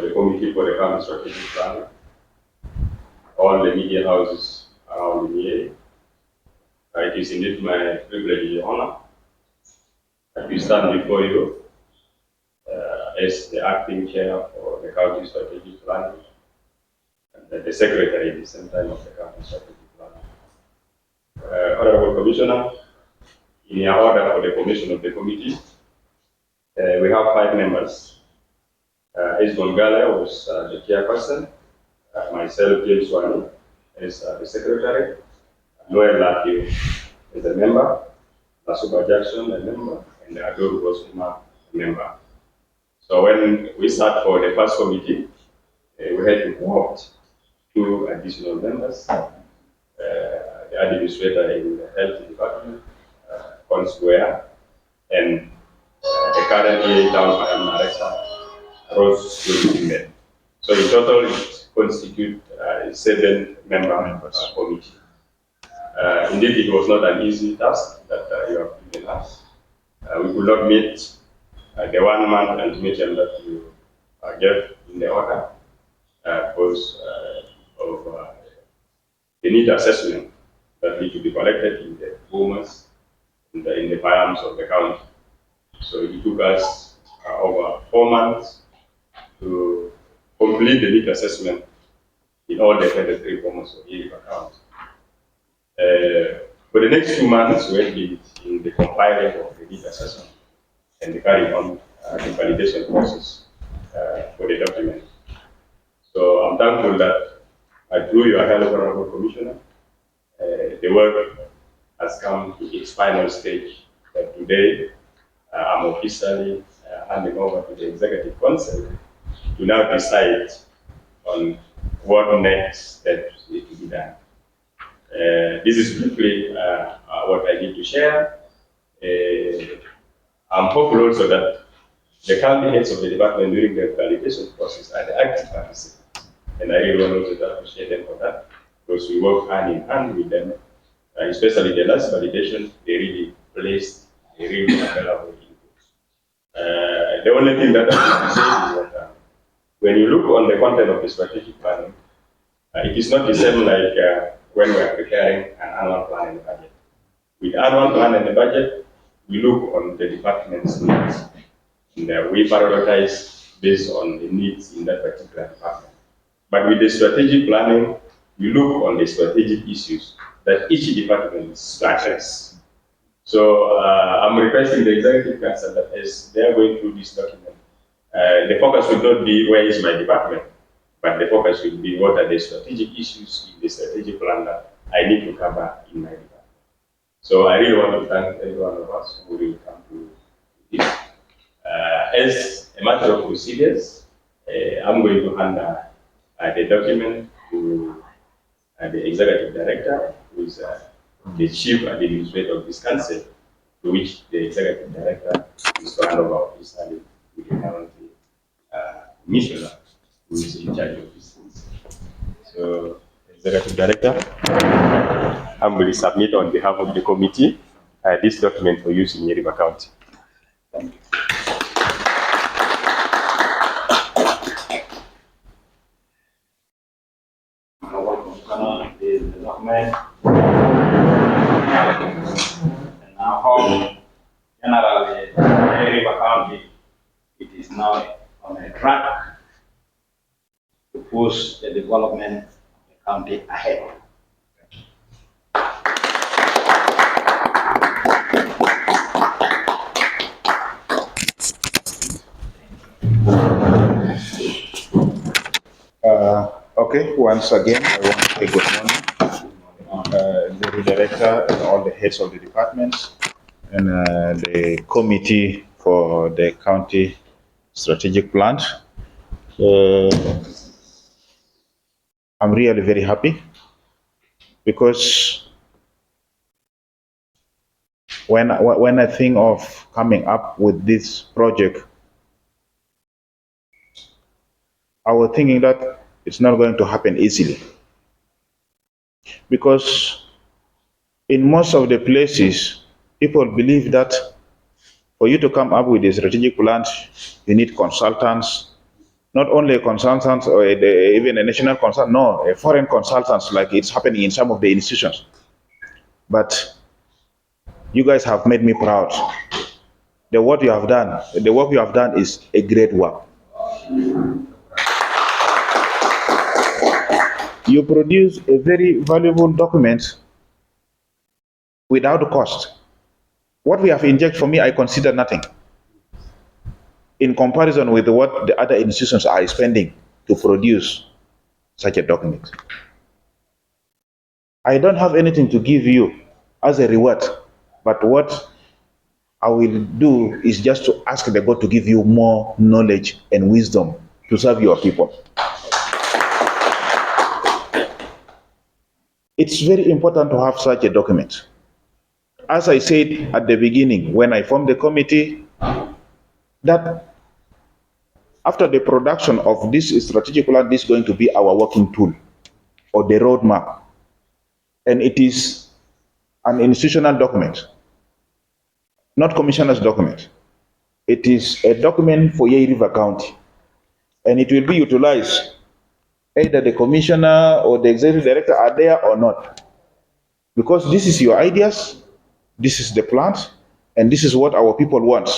the Committee for the County Strategic Plan, all the media houses around the Yei. It is indeed my privilege and honor to stand before you as the acting chair for the County Strategic Plan and the secretary at the same time of the County Strategic Plan. Honorable Commissioner, in your order for the commission of the committee, we have 5 members. Esmond Gala was the chairperson, myself, James Wani, as the secretary, Noel Latiu is a member, Nasuba Jackson a member, and Adol Rosuma a member. So when we start for the first committee, we had to vote 2 additional members, the administrator in the health department, Consquare, and the current EA town director, Rose Goodman. So in total, it constitutes a 7-member committee. Indeed, it was not an easy task that you have given us. We could not meet the 1-month ultimatum that you gave in the order because of the need assessment that need to be collected in the boomers, in the farms of the county. So it took us over 4 months to complete the need assessment in all the 23 boomers of Yei River County. For the next 2 months, we will be in the compiling of the need assessment and the carrying on the validation process for the document. So I'm thankful that through your help, Honorable Commissioner, the work has come to its final stage. That today, I'm officially handing over to the Executive Council to now decide on what next steps need to be done. This is briefly what I need to share. I'm hopeful also that the county heads of the department during the validation process are the active participants. And I really want to appreciate them for that, because we work hand in hand with them, especially the last validation, they really placed a really available input. The only thing that I want to say is that when you look on the content of the strategic planning, it is not the same like when we are preparing an annual plan and the budget. With annual plan and the budget, we look on the department's needs, and we prioritize based on the needs in that particular department. But with the strategic planning, we look on the strategic issues that each department addresses. So I'm requesting the Executive Council that as they are going through this document, the focus will not be where is my department, but the focus will be what are the strategic issues in the strategic plan that I need to cover in my department. So I really want to thank every one of us who will come to this. As a matter of procedures, I'm going to hand the document to the Executive Director, who is the Chief Administrator of this council, to which the Executive Director is to hand over officially to the current Commissioner, who is in charge of this. So, Executive Director, humbly submit on behalf of the committee this document for use in Yei River County. Thank you. The document, and now how generally Yei River County, it is now on a track to push the development of the county ahead. Okay, once again, I want to say good morning, the director and all the heads of the departments and the committee for the county strategic plan. I'm really very happy because when I think of coming up with this project, I was thinking that it's not going to happen easily, because in most of the places, people believe that for you to come up with a strategic plan, you need consultants, Not only consultants or even a national consultant, no, a foreign consultants like it's happening in some of the institutions. But you guys have made me proud. The work you have done is a great work. You produce a very valuable document without cost. What we have injected, for me, I consider nothing in comparison with what the other institutions are spending to produce such a document. I don't have anything to give you as a reward, but what I will do is just to ask the God to give you more knowledge and wisdom to serve your people. It's very important to have such a document. As I said at the beginning, when I formed the committee, that after the production of this strategic plan, this is going to be our working tool or the roadmap. And it is an institutional document, not commissioner's document. It is a document for Yei River County, and it will be utilized either the commissioner or the executive director are there or not. Because this is your ideas, this is the plans, and this is what our people want.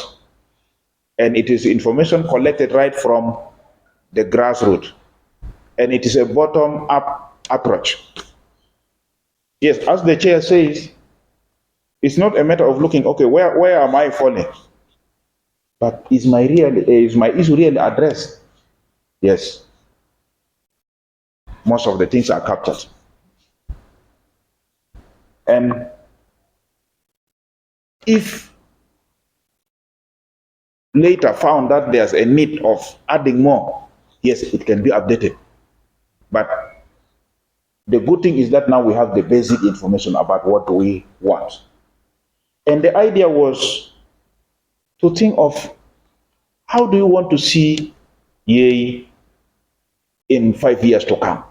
And it is information collected right from the grassroots. And it is a bottom-up approach. Yes, as the chair says, it's not a matter of looking, okay, where am I falling? But is my issue really addressed? Yes. Most of the things are captured. And if later found that there's a need of adding more, yes, it can be updated. But the good thing is that now we have the basic information about what we want. And the idea was to think of how do you want to see Yei in 5 years to come?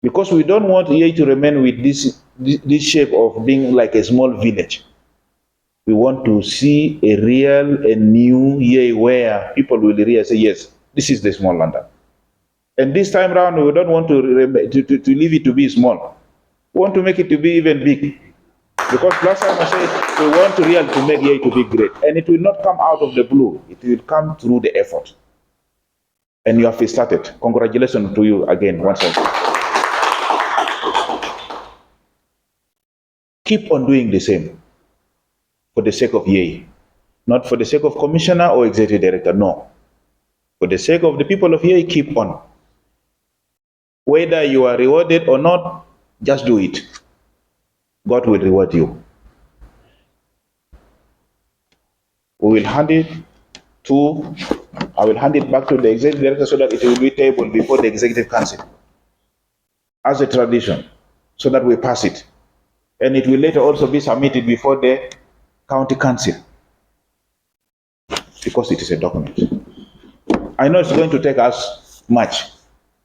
Because we don't want Yei to remain with this shape of being like a small village. We want to see a real and new Yei where people will really say, yes, this is the small London. And this time around, we don't want to leave it to be small. We want to make it to be even big. Because last time I said, we want to make Yei to be great. And it will not come out of the blue. It will come through the effort. And you have started. Congratulations to you again, once again. Keep on doing the same for the sake of Yei. Not for the sake of commissioner or executive director, no. For the sake of the people of Yei, keep on. Whether you are rewarded or not, just do it. God will reward you. We will hand it to, I will hand it back to the executive director so that it will be tabled before the executive council as a tradition, so that we pass it. And it will later also be submitted before the county council, because it is a document. I know it's going to take us much,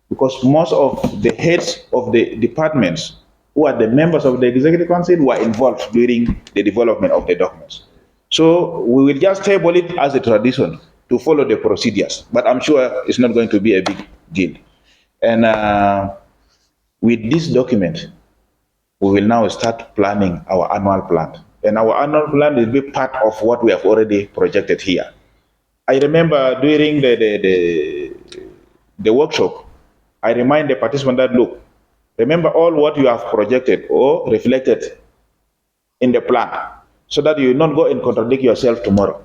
because most of the heads of the departments who are the members of the executive council were involved during the development of the documents. So we will just table it as a tradition to follow the procedures, but I'm sure it's not going to be a big deal. And with this document, we will now start planning our annual plan. And our annual plan will be part of what we have already projected here. I remember during the workshop, I remind the participant that, look, remember all what you have projected or reflected in the plan, so that you will not go and contradict yourself tomorrow.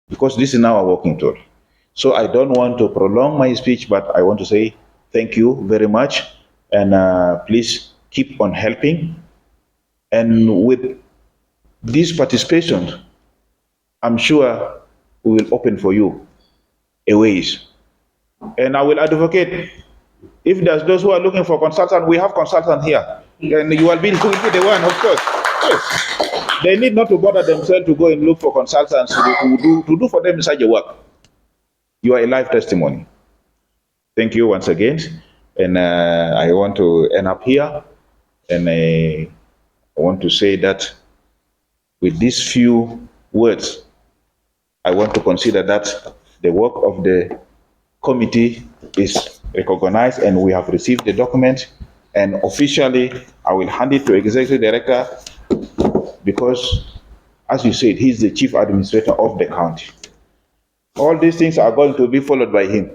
Because this is now a working tool. So I don't want to prolong my speech, but I want to say thank you very much. And please keep on helping. And with this participation, I'm sure we will open for you a ways. And I will advocate, if there's those who are looking for consultant, we have consultant here. And you will be the one, of course. Yes. They need not to bother themselves to go and look for consultants to do for them such a work. You are a live testimony. Thank you once again. And I want to end up here. And I want to say that with these few words, I want to consider that the work of the committee is recognized and we have received the document, and officially I will hand it to Executive Director because, as you said, he's the Chief Administrator of the county. All these things are going to be followed by him.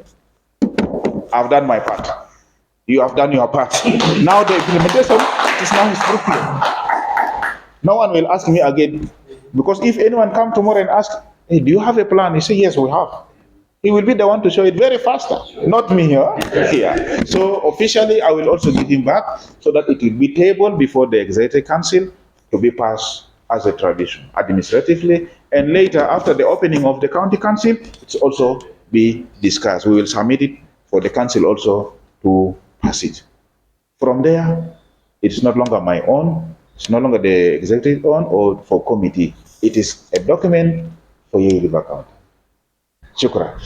I've done my part. You have done your part. Now the implementation is now his problem. No one will ask me again, because if anyone come tomorrow and ask, hey, do you have a plan? He say, yes, we have. He will be the one to show it very faster, not me here. Yeah. So officially, I will also give him back so that it will be tabled before the Executive Council to be passed as a tradition administratively, and later after the opening of the County Council, it's also be discussed. We will submit it for the council also to pass it. From there, it's no longer my own, it's no longer the executive own or for committee. It is a document for Yei River County. Shukran.